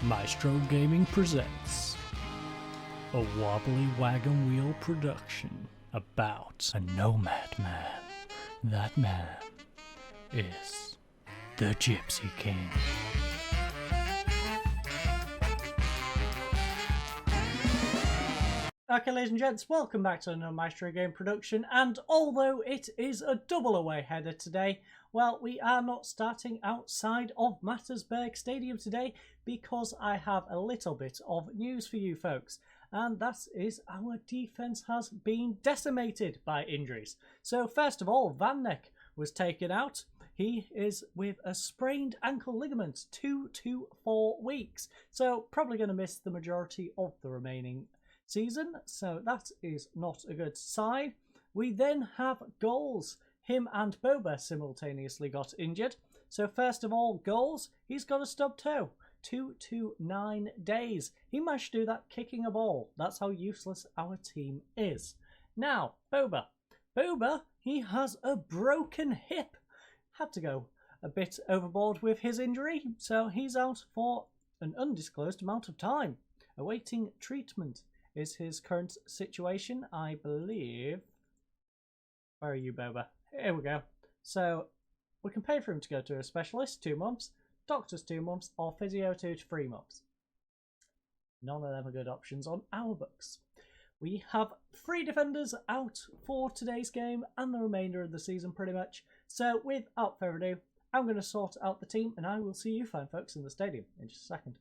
Maestro Gaming presents a wobbly wagon wheel production about a nomad man. That man is the Gypsy King. Okay, ladies and gents, welcome back to another Maestro Game production, and although it is a double away header today, well, we are not starting outside of Mattersburg Stadium today because I have a little bit of news for you folks, and that is our defence has been decimated by injuries. So first of all, Van Neck was taken out. He is with a sprained ankle ligament, 2 to 4 weeks, so probably going to miss the majority of the remaining season, so that is not a good sign. We then have goals. Him and Boba simultaneously got injured. So first of all, goals, he's got a stubbed toe. 2 to 9 days. He managed to do that kicking a ball. That's how useless our team is. Now, Boba. Boba, he has a broken hip. Had to go a bit overboard with his injury, so he's out for an undisclosed amount of time, awaiting treatment. Is his current situation, I believe. Where are you, Boba? Here we go. So we can pay for him to go to a specialist, 2 months, doctors 2 months, or physio 2 to 3 months. None of them are good options on our books. We have 3 defenders out for today's game and the remainder of the season pretty much. So without further ado, I'm going to sort out the team and I will see you fine folks in the stadium in just a second.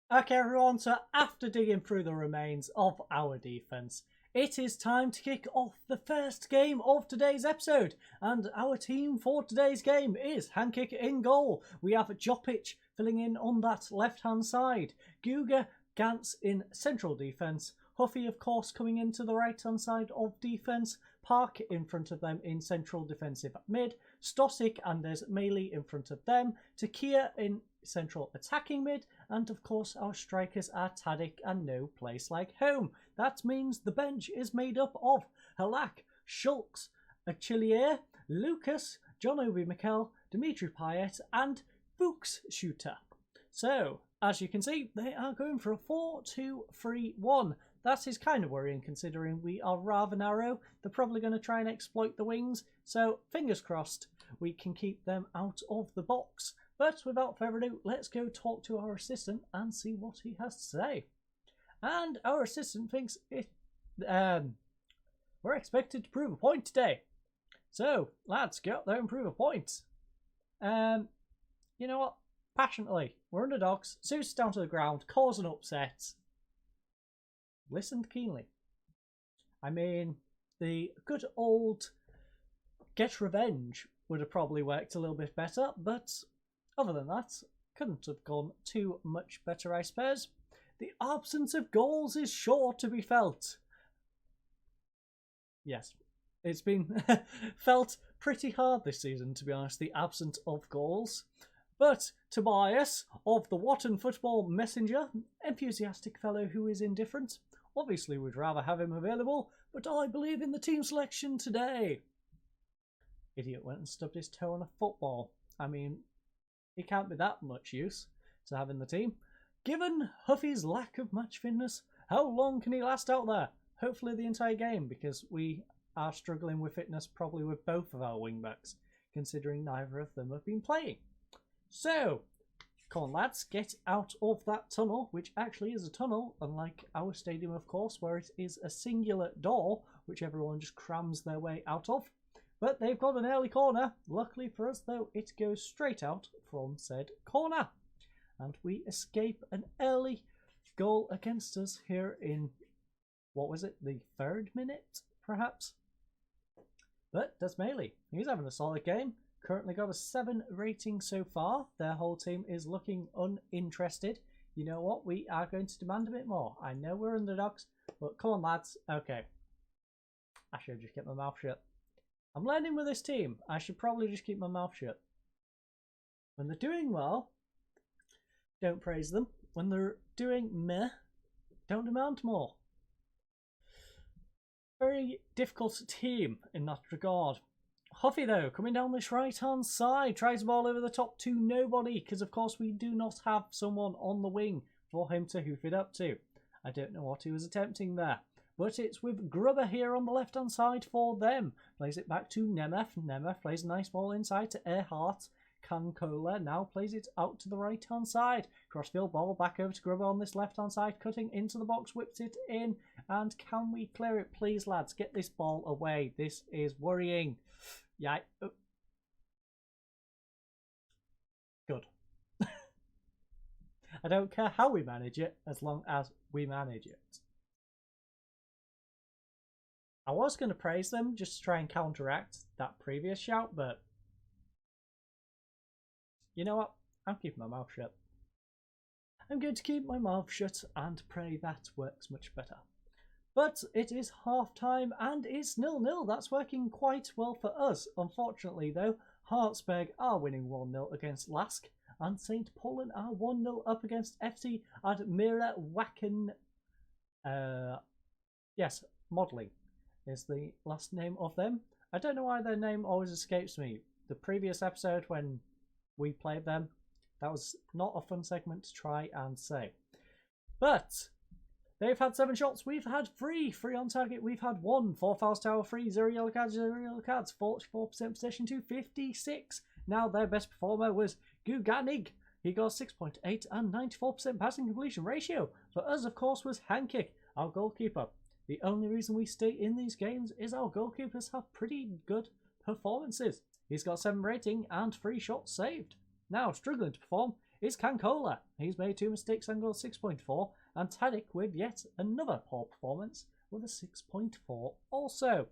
Okay everyone, so after digging through the remains of our defence, it is time to kick off the first game of today's episode. And our team for today's game is Handkick in goal. We have Jopic filling in on that left-hand side. Guga, Gantz in central defence. Huffy, of course, coming into the right-hand side of defence. Park in front of them in central defensive mid. Stosic and there's Melee in front of them. Takia in central attacking mid, and of course our strikers are Tadic and No Place Like Home. That means the bench is made up of Halak, Schultz, Achillier, Lucas, John Obi Mikel, Dimitri Payet and Fuchs Shooter. So as you can see, they are going for a 4-2-3-1. That is kind of worrying considering we are rather narrow. They're probably going to try and exploit the wings, so fingers crossed we can keep them out of the box. But without further ado, let's go talk to our assistant and see what he has to say. And our assistant thinks we're expected to prove a point today. So, lads, go out there and prove a point. You know what? Passionately, we're underdogs. Zeus down to the ground, cause an upset. Listened keenly. I mean, the good old get revenge would have probably worked a little bit better, but other than that, couldn't have gone too much better, I suppose. The absence of goals is sure to be felt. Yes, it's been felt pretty hard this season, to be honest, the absence of goals. But Tobias of the Wotton Football Messenger, enthusiastic fellow who is indifferent, obviously would rather have him available, but I believe in the team selection today. Idiot went and stubbed his toe on a football. I mean, he can't be that much use to have in the team. Given Huffy's lack of match fitness, how long can he last out there? Hopefully the entire game, because we are struggling with fitness probably with both of our wingbacks, considering neither of them have been playing. So, come on lads, get out of that tunnel, which actually is a tunnel, unlike our stadium of course, where it is a singular door, which everyone just crams their way out of. But they've got an early corner. Luckily for us, though, it goes straight out from said corner. And we escape an early goal against us here in, what was it, the 3rd minute, perhaps? But Desmaili, he's having a solid game. Currently got a 7 rating so far. Their whole team is looking uninterested. You know what? We are going to demand a bit more. I know we're underdogs, but come on, lads. Okay. I should just get my mouth shut. I'm learning with this team. I should probably just keep my mouth shut. When they're doing well, don't praise them. When they're doing meh, don't demand more. Very difficult team in that regard. Huffy, though, coming down this right-hand side, tries the ball over the top to nobody, because, of course, we do not have someone on the wing for him to hoof it up to. I don't know what he was attempting there. But it's with Grubber here on the left-hand side for them. Plays it back to Nemeth. Nemeth plays a nice ball inside to Earhart. Cancola now plays it out to the right-hand side. Crossfield ball back over to Grubber on this left-hand side. Cutting into the box, whips it in. And can we clear it? Please, lads, get this ball away. This is worrying. Yeah. Good. I don't care how we manage it, as long as we manage it. I was going to praise them just to try and counteract that previous shout, but you know what? I'm keeping my mouth shut. I'm going to keep my mouth shut and pray that works much better. But it is half time and it's 0-0. That's working quite well for us. Unfortunately, though, Hartsberg are winning 1-0 against Lask, and St. Pollen are 1-0 up against FC Admira Wacken. Yes, Modelling is the last name of them. I don't know why their name always escapes me. The previous episode when we played them, that was not a fun segment to try and say. But they've had 7 shots, we've had 3. 3 on target, we've had 1. 4 fouls to our 3, 0 yellow cards, 0 yellow cards. 44% possession to 56. Now their best performer was Guganig. He got 6.8 and 94% passing completion ratio. For us, of course, was Hankick, our goalkeeper. The only reason we stay in these games is our goalkeepers have pretty good performances. He's got 7 rating and 3 shots saved. Now, struggling to perform is Cancola. He's made 2 mistakes and got 6.4. And Tadic with yet another poor performance with a 6.4 also.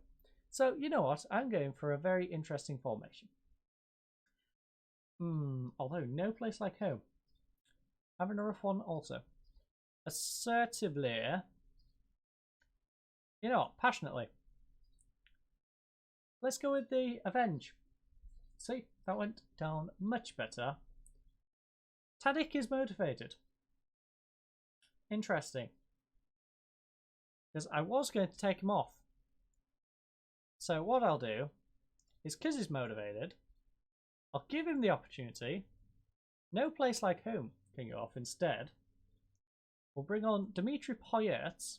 So, you know what? I'm going for a very interesting formation. Although, no place like home. Having a rough one also. Assertively. You know what? Passionately. Let's go with the Avenge. See, that went down much better. Tadic is motivated. Interesting. Because I was going to take him off. So what I'll do is, because he's motivated, I'll give him the opportunity. No place like home can go off. Instead, we'll bring on Dimitri Payet.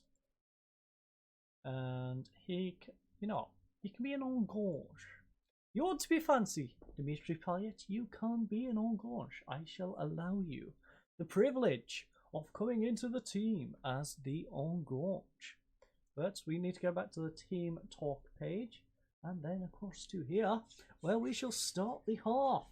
And he, you know, he can be an engage. You want to be fancy, Dimitri Payet? You can be an engage. I shall allow you the privilege of coming into the team as the engage. But we need to go back to the team talk page. And then, of course, to here, where we shall start the half.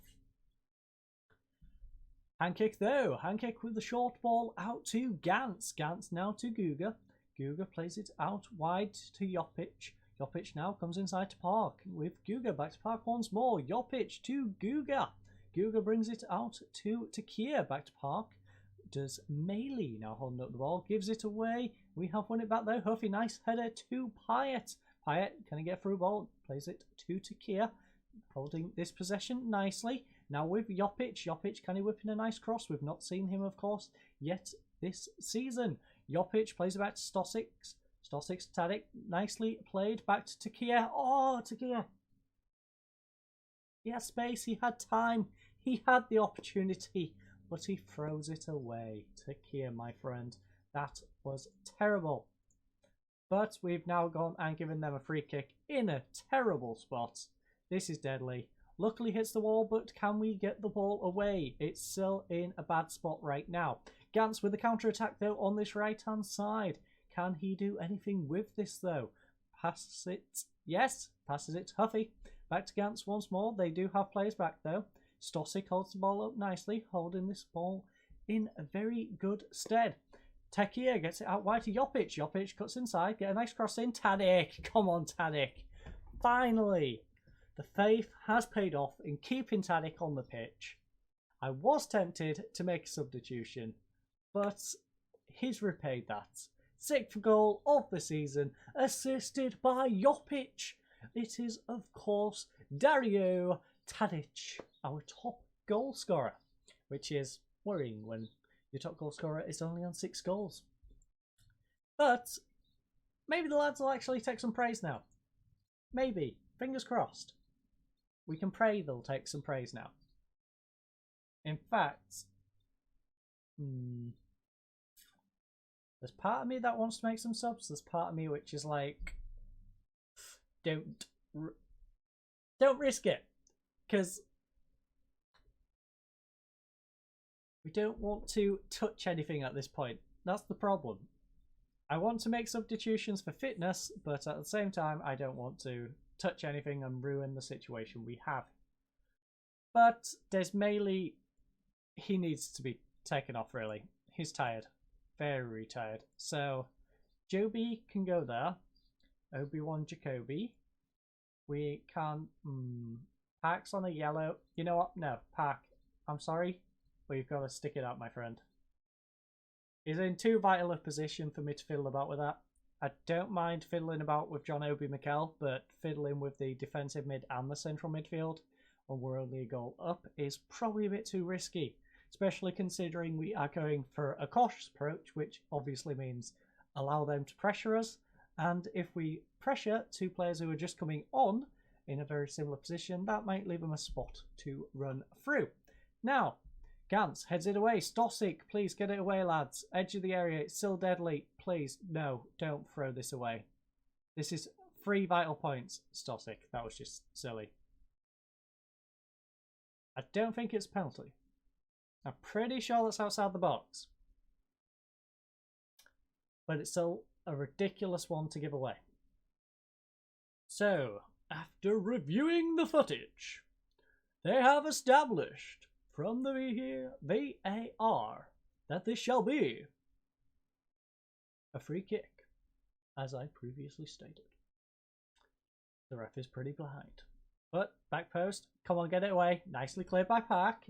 Handkick, though. Handkick with the short ball out to Gantz. Gantz now to Guga. Guga plays it out wide to Jopic. Jopic now comes inside to Park. With Guga back to Park once more. Jopic to Guga. Guga brings it out to Kier. Back to Park. Does Melee now holding up the ball. Gives it away. We have won it back though. Huffy, nice header to Payet. Payet, can he get through ball? Plays it to Kier. Holding this possession nicely. Now with Jopic. Jopic, can he whip in a nice cross? We've not seen him, of course, yet this season. Jopic plays it back to Stosic. Stosic, Tadic, nicely played back to Kier. Oh, Kier. He had space, he had time, he had the opportunity, but he throws it away. Kier, my friend. That was terrible. But we've now gone and given them a free kick in a terrible spot. This is deadly. Luckily hits the wall, but can we get the ball away? It's still in a bad spot right now. Gantz with the counter-attack though on this right-hand side. Can he do anything with this though? Passes it. Yes, passes it to Huffy. Back to Gantz once more. They do have players back though. Stosic holds the ball up nicely, holding this ball in a very good stead. Tekia gets it out wide to Jopic. Jopic cuts inside, get a nice cross in. Tadic, come on Tadic. Finally, the faith has paid off in keeping Tadic on the pitch. I was tempted to make a substitution, but he's repaid that. 6th goal of the season, assisted by Jopic. It is, of course, Dario Tadic, our top goal scorer, which is worrying when your top goal scorer is only on 6 goals. But maybe the lads will actually take some praise now. Maybe. Fingers crossed. We can pray they'll take some praise now. In fact, There's part of me that wants to make some subs. There's part of me which is like, don't risk it, because we don't want to touch anything at this point. That's the problem. I want to make substitutions for fitness, but at the same time, I don't want to touch anything and ruin the situation we have. But DISMANTLING, he needs to be taken off, really. He's tired. Very tired. So, Joby can go there. Obi-Wan Jacoby. We can... Park's on a yellow. You know what? No, Park. I'm sorry, but you've got to stick it out, my friend. He's in too vital a position for me to fiddle about with that. I don't mind fiddling about with John Obi Mikel, but fiddling with the defensive mid and the central midfield when we're only a goal up is probably a bit too risky, especially considering we are going for a cautious approach, which obviously means allow them to pressure us. And if we pressure two players who are just coming on in a very similar position, that might leave them a spot to run through. Now, Gantz heads it away. Stosic, please get it away, lads. Edge of the area, it's still deadly. Please, no, don't throw this away. This is 3 vital points. Stosic, that was just silly. I don't think it's a penalty. I'm pretty sure that's outside the box. But it's still a ridiculous one to give away. So, after reviewing the footage, they have established from the VAR that this shall be a free kick, as I previously stated. The ref is pretty blind. But back post, come on, get it away. Nicely cleared by Park.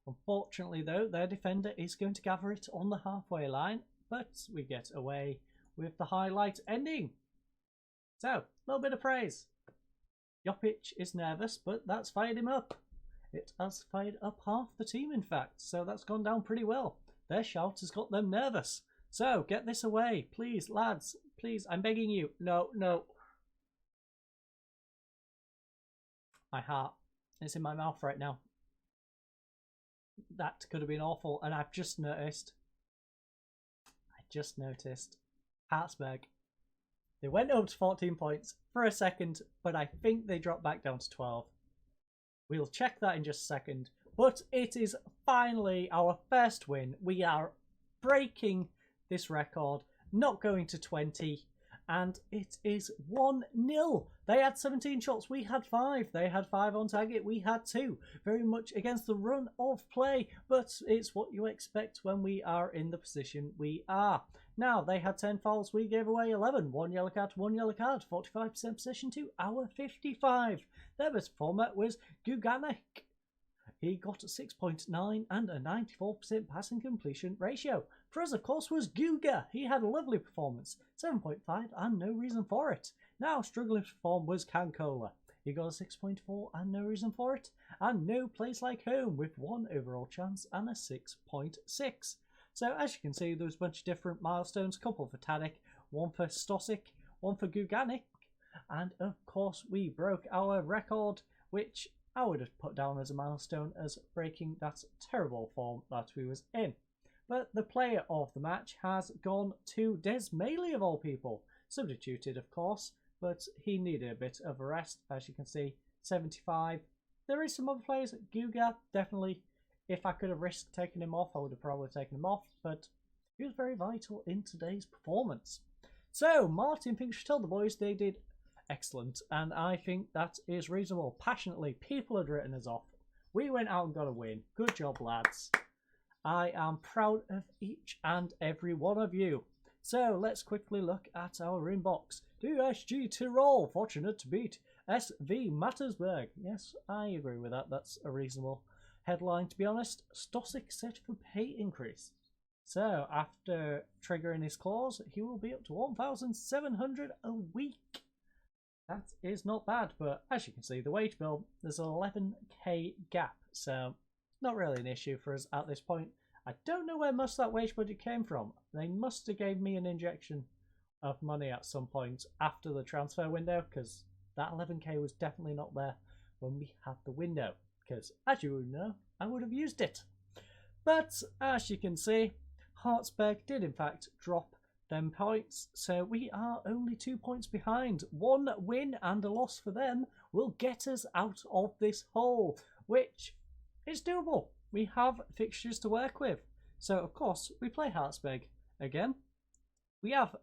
Unfortunately, though, their defender is going to gather it on the halfway line, but we get away with the highlight ending. So, a little bit of praise. Jopic is nervous, but that's fired him up. It has fired up half the team, in fact, so that's gone down pretty well. Their shout has got them nervous. So, get this away, please, lads. Please, I'm begging you. No, no. My heart. It's in my mouth right now. That could have been awful, and I've just noticed. Hartsberg. They went up to 14 points for a second, but I think they dropped back down to 12. We'll check that in just a second. But it is finally our first win. We are breaking this record, not going to 20, and it is 1-0. They had 17 shots, we had 5. They had 5 on target, we had 2. Very much against the run of play, but it's what you expect when we are in the position we are. Now, they had 10 fouls, we gave away 11. 1 yellow card, 45% possession to our 55. Their best performer was Guganek. He got a 6.9 and a 94% passing completion ratio. For us, of course, was Guga. He had a lovely performance, 7.5 and no reason for it. Now, struggling to perform was Cancola. He got a 6.4 and no reason for it. And No Place Like Home with 1 overall chance and a 6.6. So, as you can see, there was a bunch of different milestones. A couple for Tadic, 1 for Stosic, 1 for Guganik. And, of course, we broke our record, which I would have put down as a milestone as breaking that terrible form that we was in. But the player of the match has gone to DISMANTLING of all people. Substituted, of course, but he needed a bit of a rest. As you can see, 75. There is some other players. Guga, definitely. If I could have risked taking him off, I would have probably taken him off. But he was very vital in today's performance. So, Martin thinks to tell the boys they did excellent, and I think that is reasonable. Passionately, people had written us off. We went out and got a win. Good job, lads. I am proud of each and every one of you. So let's quickly look at our inbox. DSG Tirol, fortunate to beat SV Mattersburg. Yes, I agree with that. That's a reasonable headline, to be honest. Stosic set for pay increase. So after triggering his clause, he will be up to 1,700 a week. That is not bad, but as you can see, the wage bill, there's an 11k gap, so not really an issue for us at this point. I don't know where most of that wage budget came from. They must have gave me an injection of money at some point after the transfer window, because that 11k was definitely not there when we had the window, because as you know, I would have used it. But as you can see, Hartsberg did in fact drop them points. So we are only 2 points behind. 1 win and a loss for them will get us out of this hole, which is doable. We have fixtures to work with. So, of course, we play Hartsberg again. We have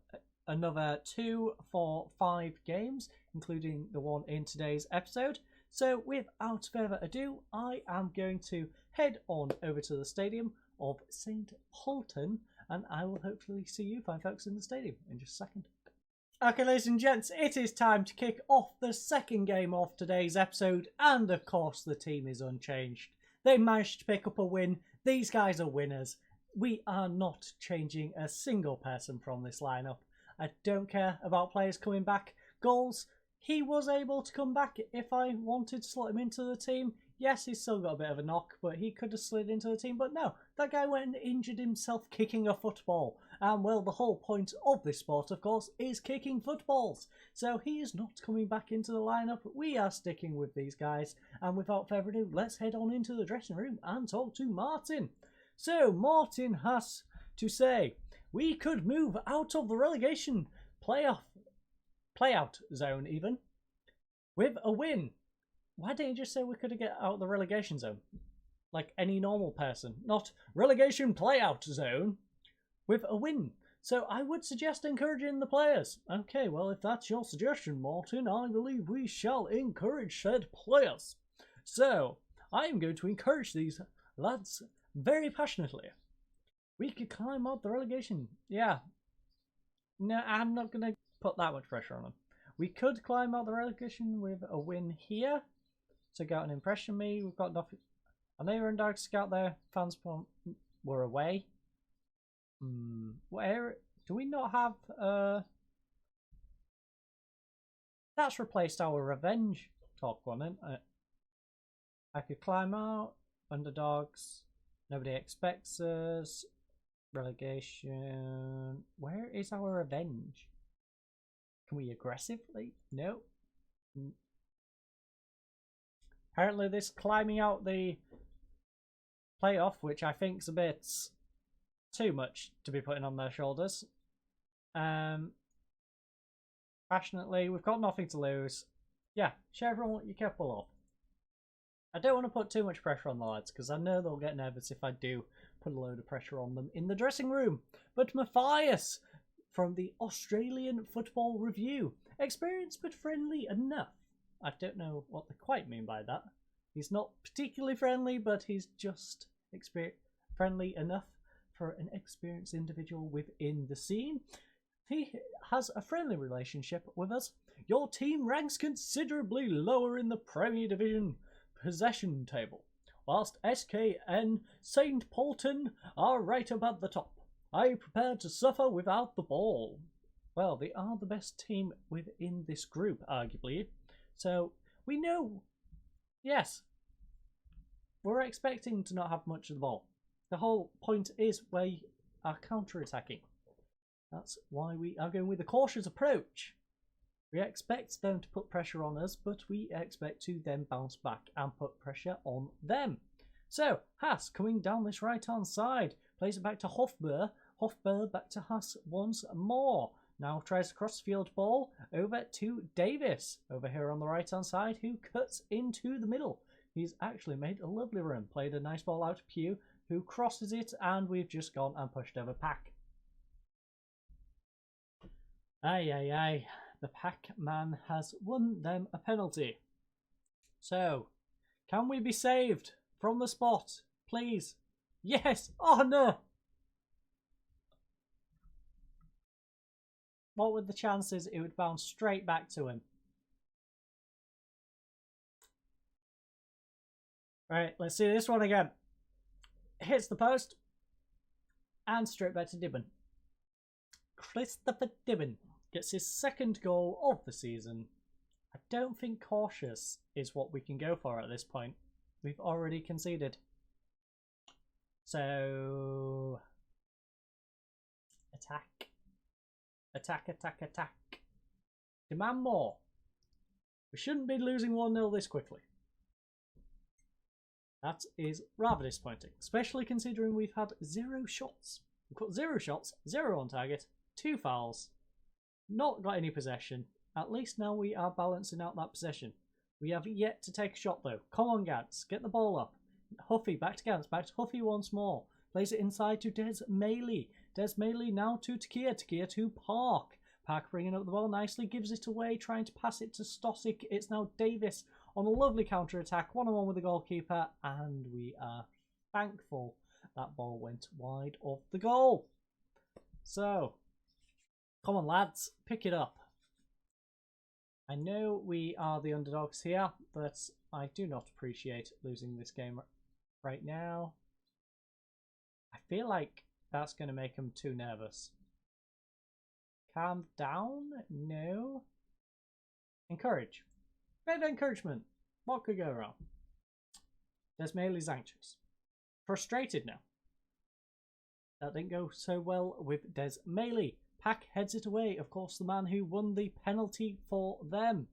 another 2, 4, 5 games, including the one in today's episode. So, without further ado, I am going to head on over to the stadium of St. Polten, and I will hopefully see you fine folks in the stadium in just a second. Okay, ladies and gents, it is time to kick off the second game of today's episode, and of course the team is unchanged. They managed to pick up a win. These guys are winners. We are not changing a single person from this lineup. I don't care about players coming back. Goals, he was able to come back if I wanted to slot him into the team. Yes, he's still got a bit of a knock, but he could have slid into the team. But no, that guy went and injured himself kicking a football. And well, the whole point of this sport, of course, is kicking footballs. So he is not coming back into the lineup. We are sticking with these guys. And without further ado, let's head on into the dressing room and talk to Martin. So Martin has to say, we could move out of the relegation playout zone even with a win. Why didn't you just say we could get out of the relegation zone? Like any normal person. Not relegation playout zone with a win. So I would suggest encouraging the players. Okay, well, if that's your suggestion, Martin, I believe we shall encourage said players. So I am going to encourage these lads very passionately. We could climb out the relegation. Yeah. No, I'm not going to put that much pressure on them. We could climb out the relegation with a win here to get an impression of me. We've got nothing. I know you're in Dark Scout there. Fans were away. Where do we not have? That's replaced our revenge talk one, isn't it? I could climb out. Underdogs. Nobody expects us. Relegation. Where is our revenge? Can we aggressively? No. Apparently this climbing out the playoff, which I think is a bit too much to be putting on their shoulders. Passionately, we've got nothing to lose. Yeah, show everyone what you're capable of. I don't want to put too much pressure on the lads, because I know they'll get nervous if I do put a load of pressure on them in the dressing room. But Matthias, from the Australian Football Review, experienced but friendly enough. I don't know what they quite mean by that. He's not particularly friendly, but he's just friendly enough for an experienced individual within the scene. He has a friendly relationship with us. Your team ranks considerably lower in the Premier Division possession table, whilst SKN St. Polten are right up at the top. Are you prepared to suffer without the ball? Well, they are the best team within this group, arguably. So, we know, yes, we're expecting to not have much of the ball. The whole point is we are counter-attacking. That's why we are going with a cautious approach. We expect them to put pressure on us, but we expect to then bounce back and put pressure on them. So, Haas coming down this right-hand side. Plays it back to Hofbauer. Hofbauer back to Haas once more. Now tries a cross-field ball over to Davis. Over here on the right-hand side, who cuts into the middle. He's actually made a lovely run. Played a nice ball out to Pugh, who crosses it, and we've just gone and pushed over Pack. Aye, aye, aye. The Pack man has won them a penalty. So, can we be saved from the spot? Please. Yes! Oh no! What were the chances it would bounce straight back to him? Right, let's see this one again. Hits the post. And straight back to Dibben. Christopher Dibben gets his second goal of the season. I don't think cautious is what we can go for at this point. We've already conceded. So, attack. Attack, attack, attack. Demand more. We shouldn't be losing 1-0 this quickly. That is rather disappointing, especially considering we've had 0 shots. We've got 0 shots, 0 on target, 2 fouls, not got any possession. At least now we are balancing out that possession. We have yet to take a shot though. Come on, Gantz, get the ball up. Huffy, back to Gantz, back to Huffy once more. Plays it inside to Desmaili. Desmaili now to Takia. Takia to Park. Park bringing up the ball nicely, gives it away, trying to pass it to Stosic. It's now Davis on a lovely counter-attack, 1-on-1 with the goalkeeper, and we are thankful that ball went wide of the goal. So, come on lads, pick it up. I know we are the underdogs here, but I do not appreciate losing this game right now. I feel like that's going to make them too nervous. Calm down? No. Encourage. Bit of encouragement. What could go wrong? Desmaili's anxious. Frustrated now. That didn't go so well with Desmaili. Pack heads it away. Of course, the man who won the penalty for them.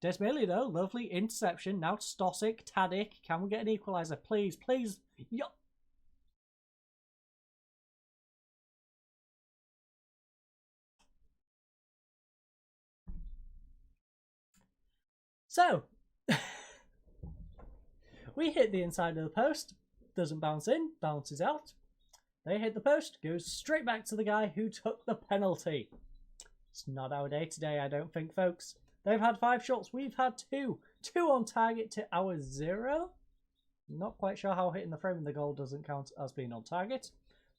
Desmaili, though, lovely interception. Now to Stosic, Tadic. Can we get an equaliser? Please, please. Yup. So, we hit the inside of the post. Doesn't bounce in, bounces out. They hit the post, goes straight back to the guy who took the penalty. It's not our day today, I don't think, folks. They've had 5 shots, we've had 2. 2 on target to our 0. Not quite sure how hitting the frame of the goal doesn't count as being on target.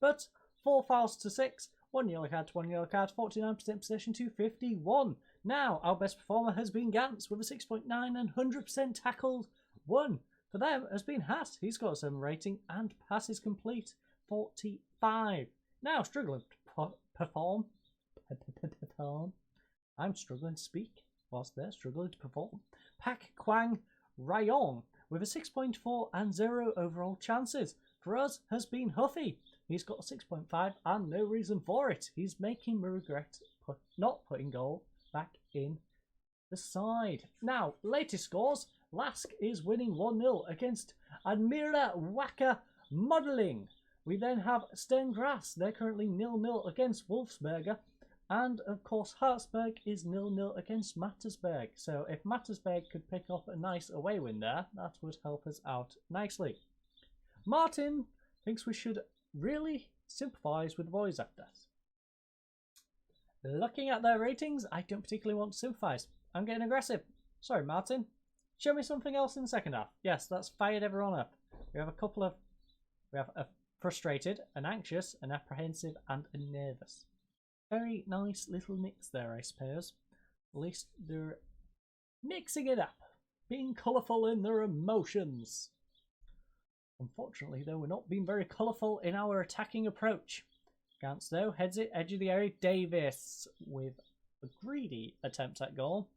But 4 fouls to 6. 1 yellow card to 1 yellow card. 49% possession to 51. Now, our best performer has been Gantz with a 6.9 and 100% tackled 1. For them has been Hatt. He's got a 7 rating and passes complete 45. Now, struggling to perform. I'm struggling to speak whilst they're struggling to perform. Pak Kwang Rayon with a 6.4 and 0 overall chances. For us has been Huffy. He's got a 6.5 and no reason for it. He's making me regret not putting goal back in the side. Now, latest scores. Lask is winning 1-0 against Admira Wacker Modelling. We then have Stengrass. They're currently 0-0 against Wolfsberger. And, of course, Hartsberg is 0-0 against Mattersberg. So if Mattersberg could pick up a nice away win there, that would help us out nicely. Martin thinks we should really sympathise with the boys after this. Looking at their ratings, I don't particularly want to sympathise. I'm getting aggressive. Sorry, Martin. Show me something else in the second half. Yes, that's fired everyone up. We have a frustrated, an anxious, an apprehensive, and a nervous. Very nice little mix there, I suppose. At least they're mixing it up, being colourful in their emotions. Unfortunately, though, we're not being very colourful in our attacking approach. Gantz, though, heads it, edge of the area. Davis, with a greedy attempt at goal,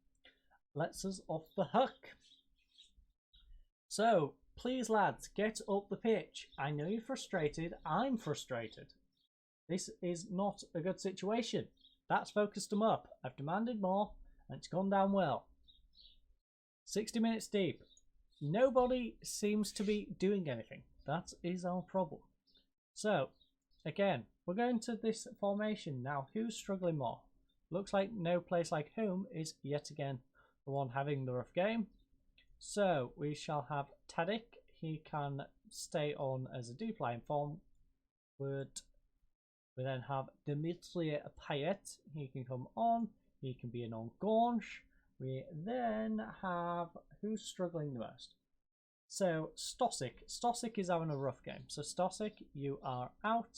lets us off the hook. So, please, lads, get up the pitch. I know you're frustrated. I'm frustrated. This is not a good situation. That's focused them up. I've demanded more, and it's gone down well. 60 minutes deep. Nobody seems to be doing anything. That is our problem. So, again, we're going to this formation now. Who's struggling more? Looks like No Place Like Home is yet again the one having the rough game. So, we shall have Tadic. He can stay on as a deep line form. We then have Dimitri Payet. He can come on. He can be an on-gaunch. We then have, who's struggling the most? So Stosic. Stosic is having a rough game. So Stosic, you are out.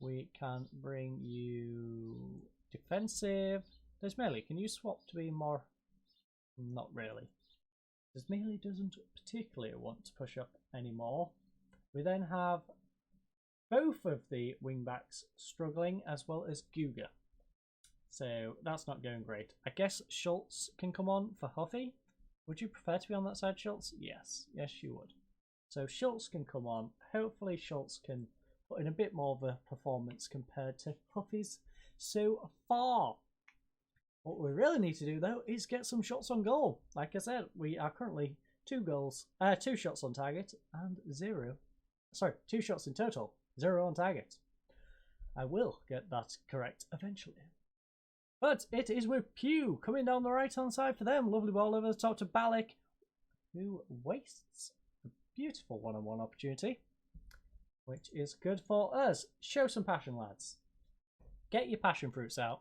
We can bring you defensive. Desmaili, can you swap to be more? Not really. Desmaili doesn't particularly want to push up anymore. We then have both of the wingbacks struggling, as well as Guga. So that's not going great. I guess Schultz can come on for Huffy. Would you prefer to be on that side, Schultz? Yes. Yes, you would. So Schultz can come on. Hopefully Schultz can put in a bit more of a performance compared to Huffy's so far. What we really need to do, though, is get some shots on goal. Like I said, we are currently 2 shots on target and 0. Sorry, 2 shots in total, 0 on target. I will get that correct eventually. But it is with Pew coming down the right-hand side for them. Lovely ball over the top to Balik, who wastes a beautiful one-on-one opportunity, which is good for us. Show some passion, lads. Get your passion fruits out.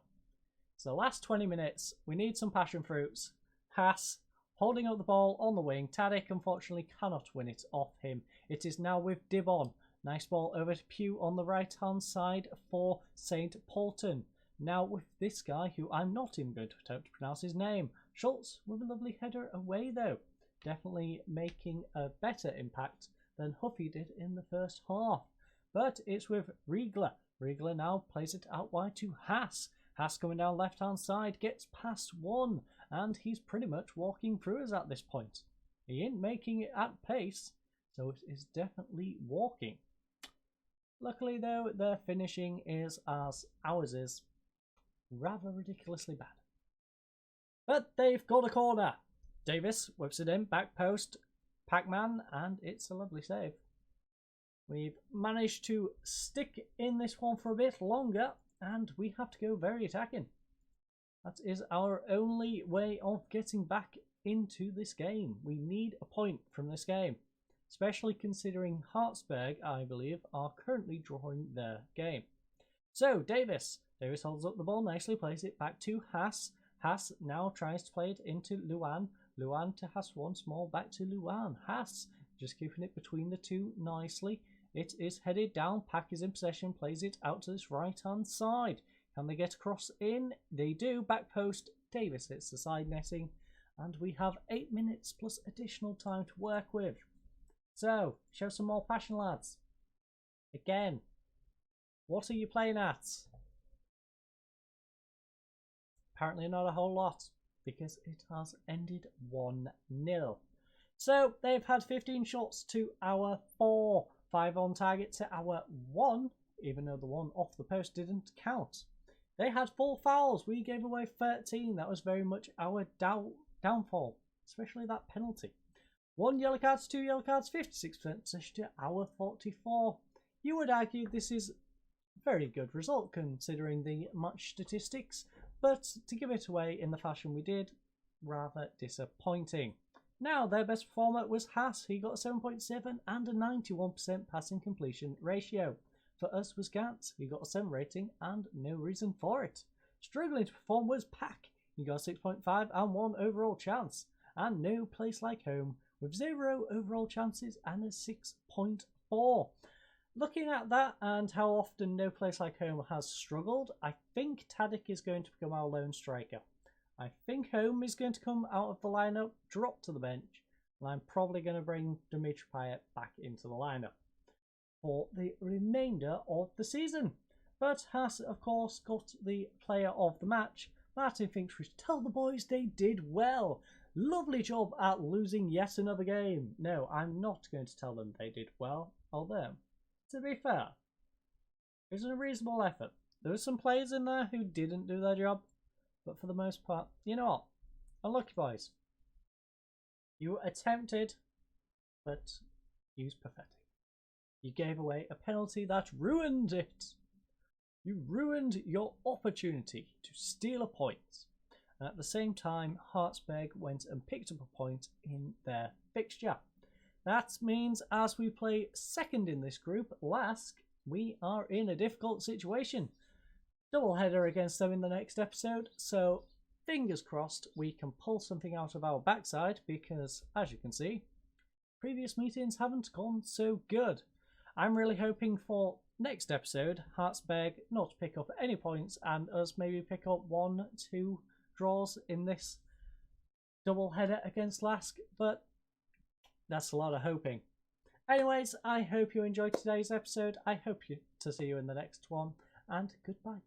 So the last 20 minutes, we need some passion fruits. Haas holding up the ball on the wing. Tadic unfortunately cannot win it off him. It is now with Dibon. Nice ball over to Pew on the right-hand side for St. Paulton. Now with this guy, who I'm not even going to attempt to pronounce his name. Schultz with a lovely header away though. Definitely making a better impact than Huffy did in the first half. But it's with Riegler. Riegler now plays it out wide to Haas. Haas coming down left-hand side, gets past one, and he's pretty much walking through us at this point. He ain't making it at pace, so it is definitely walking. Luckily though, their finishing is as ours is. Rather ridiculously bad. But they've got a corner. Davis whips it in, back post, Pac-Man, and it's a lovely save. We've managed to stick in this one for a bit longer, and we have to go very attacking. That is our only way of getting back into this game. We need a point from this game, especially considering Hartsberg, I believe, are currently drawing their game. So, Davis holds up the ball nicely, plays it back to Haas. Haas now tries to play it into Luan. Luan to Haas once more, back to Luan. Haas just keeping it between the two nicely. It is headed down. Pack is in possession, plays it out to this right-hand side. Can they get across in? They do. Back post. Davis hits the side netting. And we have 8 minutes plus additional time to work with. So, show some more passion, lads. Again, what are you playing at? Apparently not a whole lot, because it has ended 1-0. So they've had 15 shots to our 4, 5 on target to our 1, even though the one off the post didn't count. They had 4 fouls. We gave away 13. That was very much our downfall, especially that penalty. 1 yellow cards, 2 yellow cards, 56% possession to our 44. You would argue this is a very good result considering the match statistics, but to give it away in the fashion we did, rather disappointing. Now, their best performer was Haas. He got a 7.7 and a 91% passing completion ratio. For us was Gantz. He got a 7 rating and no reason for it. Struggling to perform was Pack. He got a 6.5 and 1 overall chance. And No Place Like Home with 0 overall chances and a 6.4. Looking at that and how often No Place Like Home has struggled, I think Tadic is going to become our lone striker. I think Home is going to come out of the lineup, drop to the bench, and I'm probably going to bring Dimitri Payet back into the lineup for the remainder of the season. But Haas, of course, got the player of the match. Martin thinks we should tell the boys they did well. Lovely job at losing yet another game. No, I'm not going to tell them they did well, although, to be fair, it was a reasonable effort. There were some players in there who didn't do their job, but for the most part, you know what? Unlucky boys. You attempted, but you was pathetic. You gave away a penalty that ruined it. You ruined your opportunity to steal a point. And at the same time, Hartsberg went and picked up a point in their fixture. That means as we play second in this group, Lask, we are in a difficult situation. Double header against them in the next episode, so fingers crossed we can pull something out of our backside because, as you can see, previous meetings haven't gone so good. I'm really hoping for next episode, Hartsberg not to pick up any points and us maybe pick up 1-2 draws in this double header against Lask, but that's a lot of hoping. Anyways, I hope you enjoyed today's episode. I hope to see you in the next one, and goodbye.